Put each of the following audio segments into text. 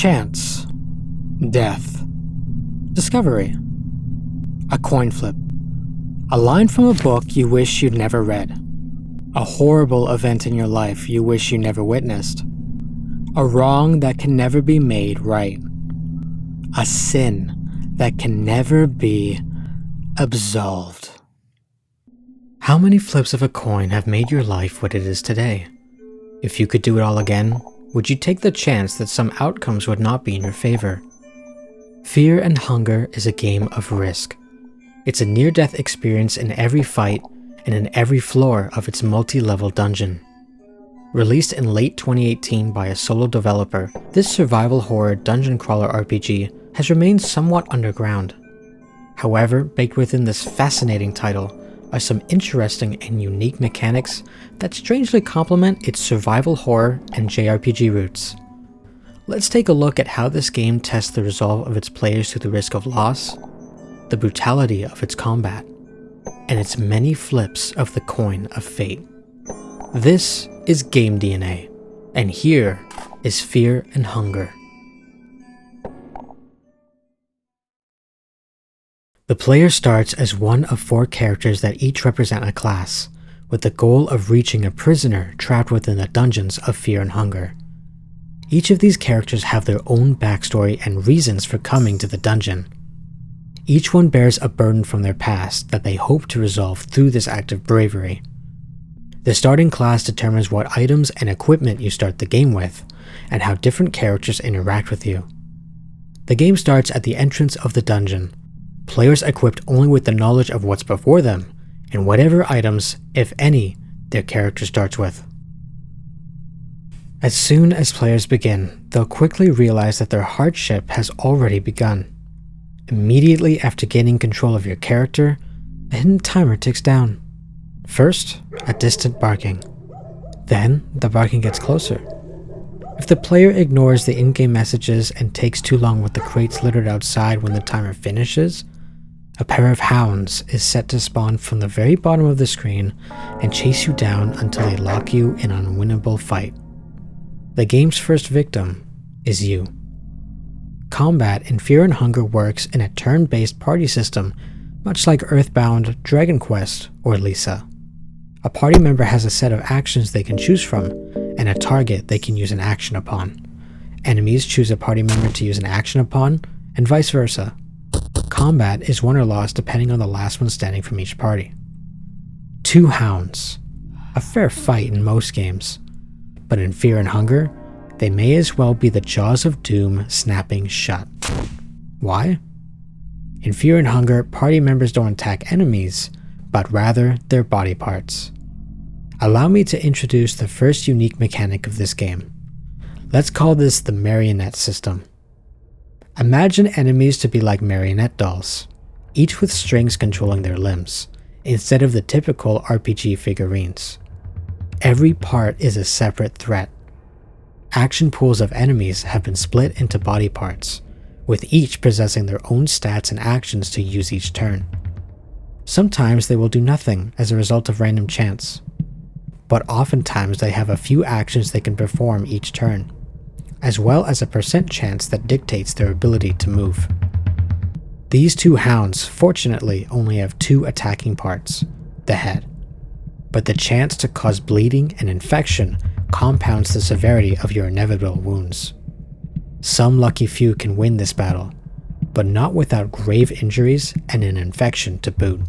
Chance. Death. Discovery. A coin flip. A line from a book you wish you'd never read. A horrible event in your life you wish you never witnessed. A wrong that can never be made right. A sin that can never be absolved. How many flips of a coin have made your life what it is today? If you could do it all again, would you take the chance that some outcomes would not be in your favor? Fear and Hunger is a game of risk. It's a near-death experience in every fight and in every floor of its multi-level dungeon. Released in late 2018 by a solo developer, this survival horror dungeon crawler RPG has remained somewhat underground. However, baked within this fascinating title are some interesting and unique mechanics that strangely complement its survival horror and JRPG roots. Let's take a look at how this game tests the resolve of its players to the risk of loss, the brutality of its combat, and its many flips of the coin of fate. This is Game DNA, and here is Fear and Hunger. The player starts as one of 4 characters that each represent a class, with the goal of reaching a prisoner trapped within the dungeons of Fear and Hunger. Each of these characters have their own backstory and reasons for coming to the dungeon. Each one bears a burden from their past that they hope to resolve through this act of bravery. The starting class determines what items and equipment you start the game with, and how different characters interact with you. The game starts at the entrance of the dungeon. Players equipped only with the knowledge of what's before them, and whatever items, if any, their character starts with. As soon as players begin, they'll quickly realize that their hardship has already begun. Immediately after gaining control of your character, a hidden timer ticks down. First, a distant barking. Then, the barking gets closer. If the player ignores the in-game messages and takes too long with the crates littered outside when the timer finishes, a pair of hounds is set to spawn from the very bottom of the screen and chase you down until they lock you in an unwinnable fight. The game's first victim is you. Combat in Fear and Hunger works in a turn-based party system, much like Earthbound, Dragon Quest, or Lisa. A party member has a set of actions they can choose from, and a target they can use an action upon. Enemies choose a party member to use an action upon, and vice versa. Combat is won or lost depending on the last one standing from each party. 2 hounds. A fair fight in most games. But in Fear and Hunger, they may as well be the jaws of doom snapping shut. Why? In Fear and Hunger, party members don't attack enemies, but rather their body parts. Allow me to introduce the first unique mechanic of this game. Let's call this the marionette system. Imagine enemies to be like marionette dolls, each with strings controlling their limbs, instead of the typical RPG figurines. Every part is a separate threat. Action pools of enemies have been split into body parts, with each possessing their own stats and actions to use each turn. Sometimes they will do nothing as a result of random chance, but oftentimes they have a few actions they can perform each turn, as well as a % chance that dictates their ability to move. These 2 hounds fortunately only have 2 attacking parts, the head, but the chance to cause bleeding and infection compounds the severity of your inevitable wounds. Some lucky few can win this battle, but not without grave injuries and an infection to boot.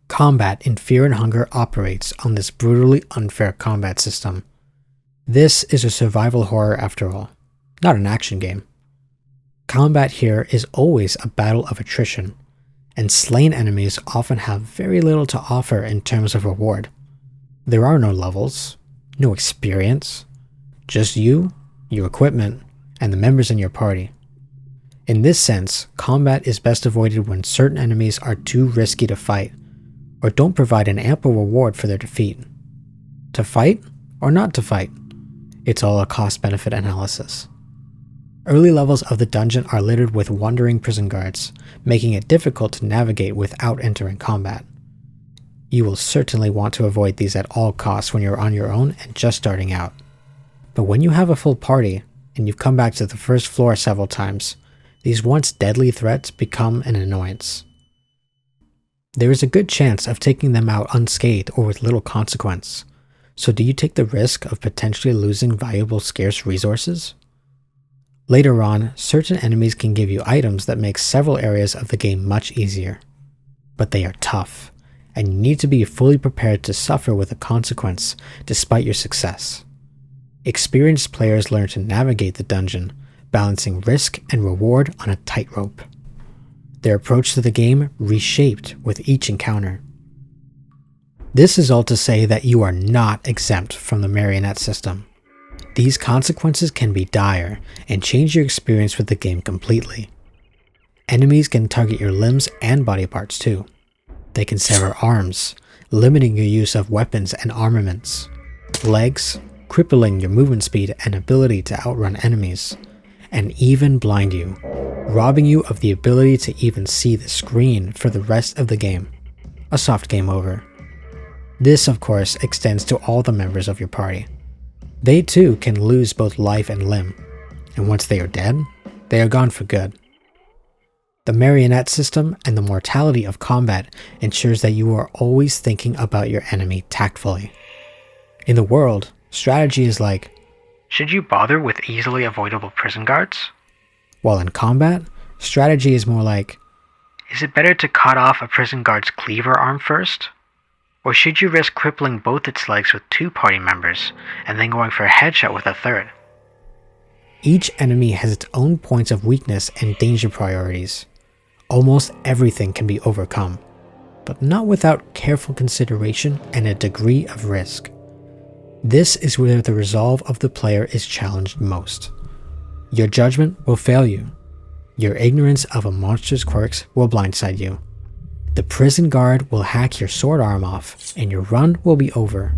Combat in Fear and Hunger operates on this brutally unfair combat system. This is a survival horror after all, not an action game. Combat here is always a battle of attrition, and slain enemies often have very little to offer in terms of reward. There are no levels, no experience, just you, your equipment, and the members in your party. In this sense, combat is best avoided when certain enemies are too risky to fight, or don't provide an ample reward for their defeat. To fight, or not to fight? It's all a cost-benefit analysis. Early levels of the dungeon are littered with wandering prison guards, making it difficult to navigate without entering combat. You will certainly want to avoid these at all costs when you're on your own and just starting out. But when you have a full party, and you've come back to the first floor several times, these once deadly threats become an annoyance. There is a good chance of taking them out unscathed or with little consequence, so do you take the risk of potentially losing valuable scarce resources? Later on, certain enemies can give you items that make several areas of the game much easier. But they are tough, and you need to be fully prepared to suffer with a consequence despite your success. Experienced players learn to navigate the dungeon, balancing risk and reward on a tightrope. Their approach to the game reshaped with each encounter. This is all to say that you are not exempt from the marionette system. These consequences can be dire and change your experience with the game completely. Enemies can target your limbs and body parts too. They can sever arms, limiting your use of weapons and armaments. Legs, crippling your movement speed and ability to outrun enemies. And even blind you, robbing you of the ability to even see the screen for the rest of the game. A soft game over. This, of course, extends to all the members of your party. They too can lose both life and limb, and once they are dead, they are gone for good. The marionette system and the mortality of combat ensures that you are always thinking about your enemy tactfully. In the world, strategy is like, should you bother with easily avoidable prison guards? While in combat, strategy is more like, is it better to cut off a prison guard's cleaver arm first? Or should you risk crippling both its legs with 2 party members, and then going for a headshot with a third? Each enemy has its own points of weakness and danger priorities. Almost everything can be overcome, but not without careful consideration and a degree of risk. This is where the resolve of the player is challenged most. Your judgment will fail you. Your ignorance of a monster's quirks will blindside you. The prison guard will hack your sword arm off, and your run will be over.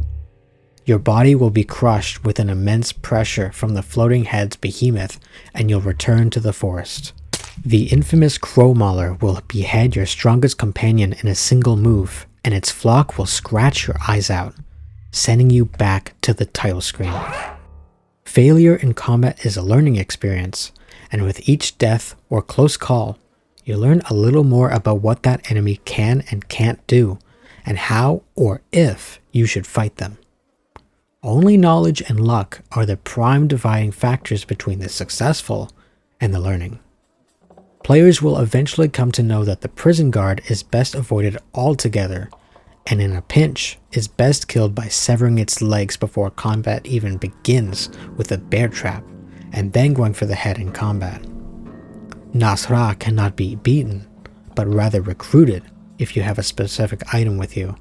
Your body will be crushed with an immense pressure from the floating head's behemoth, and you'll return to the forest. The infamous crow mauler will behead your strongest companion in a single move, and its flock will scratch your eyes out, sending you back to the title screen. Failure in combat is a learning experience, and with each death or close call, you learn a little more about what that enemy can and can't do, and how or if you should fight them. Only knowledge and luck are the prime dividing factors between the successful and the learning. Players will eventually come to know that the prison guard is best avoided altogether, and in a pinch is best killed by severing its legs before combat even begins with a bear trap, and then going for the head in combat. Nasra cannot be beaten, but rather recruited if you have a specific item with you.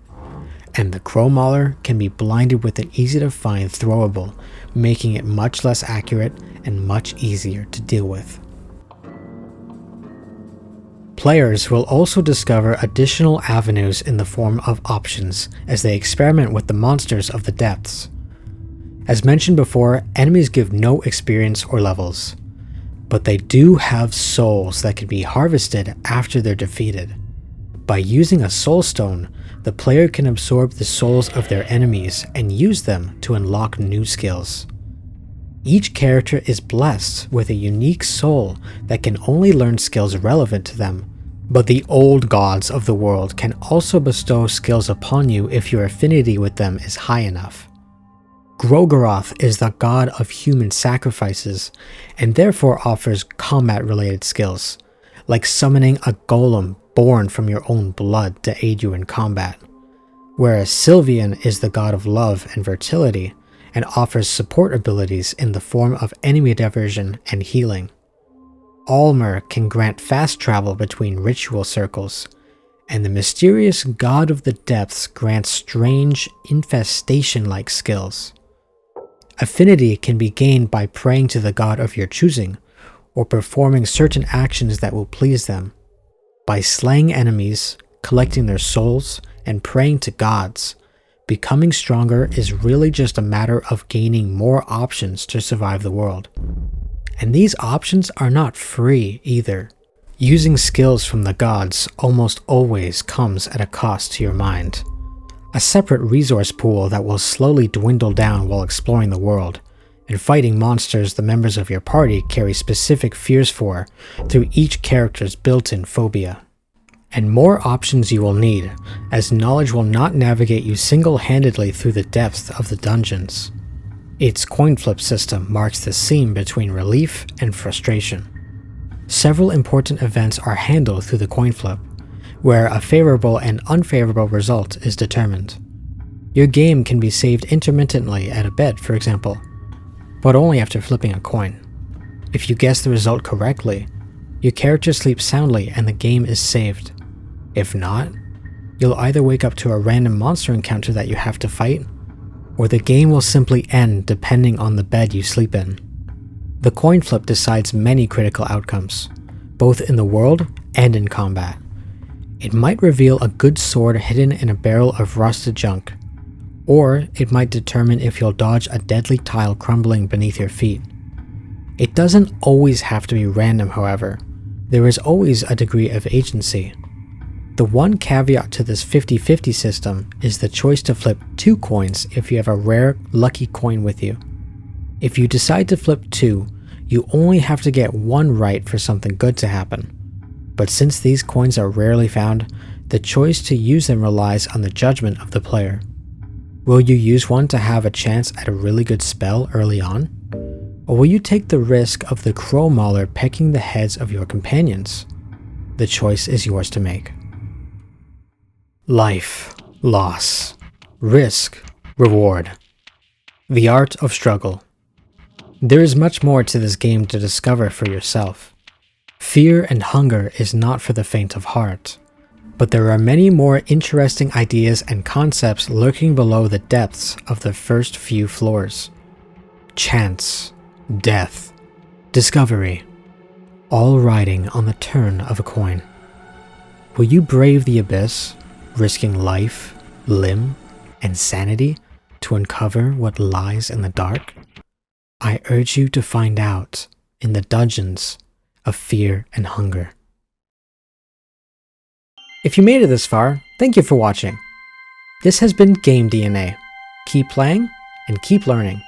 And the crow mauler can be blinded with an easy to find throwable, making it much less accurate and much easier to deal with. Players will also discover additional avenues in the form of options as they experiment with the monsters of the depths. As mentioned before, enemies give no experience or levels, but they do have souls that can be harvested after they're defeated. By using a soul stone, the player can absorb the souls of their enemies and use them to unlock new skills. Each character is blessed with a unique soul that can only learn skills relevant to them, but the old gods of the world can also bestow skills upon you if your affinity with them is high enough. Grogaroth is the god of human sacrifices, and therefore offers combat-related skills, like summoning a golem born from your own blood to aid you in combat, whereas Sylvian is the god of love and fertility, and offers support abilities in the form of enemy diversion and healing. Almer can grant fast travel between ritual circles, and the mysterious god of the depths grants strange infestation-like skills. Affinity can be gained by praying to the god of your choosing, or performing certain actions that will please them. By slaying enemies, collecting their souls, and praying to gods, becoming stronger is really just a matter of gaining more options to survive the world. And these options are not free either. Using skills from the gods almost always comes at a cost to your mind. A separate resource pool that will slowly dwindle down while exploring the world, and fighting monsters the members of your party carry specific fears for through each character's built-in phobia. And more options you will need, as knowledge will not navigate you single-handedly through the depths of the dungeons. Its coin flip system marks the seam between relief and frustration. Several important events are handled through the coin flip, where a favorable and unfavorable result is determined. Your game can be saved intermittently at a bed, for example, but only after flipping a coin. If you guess the result correctly, your character sleeps soundly and the game is saved. If not, you'll either wake up to a random monster encounter that you have to fight, or the game will simply end depending on the bed you sleep in. The coin flip decides many critical outcomes, both in the world and in combat. It might reveal a good sword hidden in a barrel of rusted junk, or it might determine if you'll dodge a deadly tile crumbling beneath your feet. It doesn't always have to be random, however. There is always a degree of agency. The one caveat to this 50-50 system is the choice to flip 2 coins if you have a rare, lucky coin with you. If you decide to flip 2, you only have to get 1 right for something good to happen. But since these coins are rarely found, the choice to use them relies on the judgment of the player. Will you use one to have a chance at a really good spell early on? Or will you take the risk of the crow mauler pecking the heads of your companions? The choice is yours to make. Life, loss, risk, reward. The art of struggle. There is much more to this game to discover for yourself. Fear and hunger is not for the faint of heart, but there are many more interesting ideas and concepts lurking below the depths of the first few floors. Chance, death, discovery, all riding on the turn of a coin. Will you brave the abyss, risking life, limb, and sanity to uncover what lies in the dark? I urge you to find out in the dungeons of fear and hunger. If you made it this far, thank you for watching. This has been Game DNA. Keep playing and keep learning.